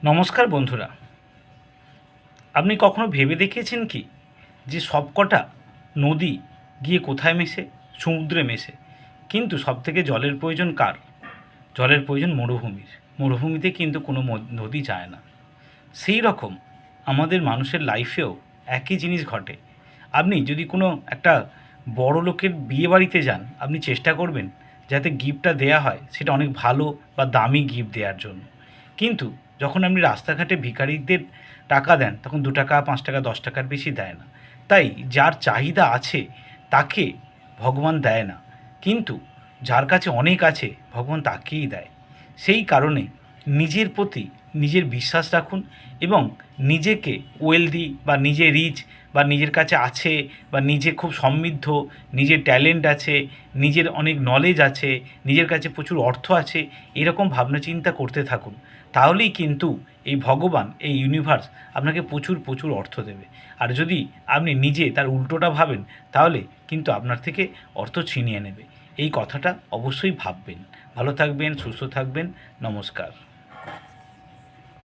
নমস্কার বন্ধুরা। আপনি কখনো ভেবে দেখেছেন কি যে সবকটা নদী গিয়ে কোথায় মেশে? সমুদ্রে মেশে। কিন্তু সবথেকে জলের প্রয়োজন কার? জলের প্রয়োজন মরুভূমির। মরুভূমিতে কিন্তু কোনো নদী যায় না। সেই রকম আমাদের মানুষের লাইফেও একই জিনিস ঘটে। আপনি যদি কোনো একটা বড় লোকের বিয়েবাড়িতে যান, আপনি চেষ্টা করবেন যাতে গিফটটা দেয়া হয় সেটা অনেক ভালো বা দামি গিফট দেওয়ার জন্য। কিন্তু যখন আপনি রাস্তাঘাটে ভিখারিদের টাকা দেন, তখন ৳২, ৳৫, ৳১০ বেশি দেয় না। তাই যার চাহিদা আছে তাকে ভগবান দেয় না। কিন্তু যার কাছে অনেক আছে ভগবান তাকেই দেয়। সেই কারণে নিজের প্রতি নিজের বিশ্বাস রাখুন এবং নিজেকে ওয়েলদি বা নিজে রিচ বা নিজের কাছে আছে বা নিজে খুব সমৃদ্ধ, নিজের ট্যালেন্ট আছে, নিজের অনেক নলেজ আছে, নিজের কাছে প্রচুর অর্থ আছে, এরকম ভাবনা চিন্তা করতে থাকুন। তাহলেই কিন্তু এই ভগবান, এই ইউনিভার্স আপনাকে প্রচুর প্রচুর অর্থ দেবে। আর যদি আপনি নিজে তার উল্টোটা ভাবেন, তাহলে কিন্তু আপনার থেকে অর্থ ছিনিয়ে নেবে। এই কথাটা অবশ্যই ভাববেন। ভালো থাকবেন, সুস্থ থাকবেন। নমস্কার।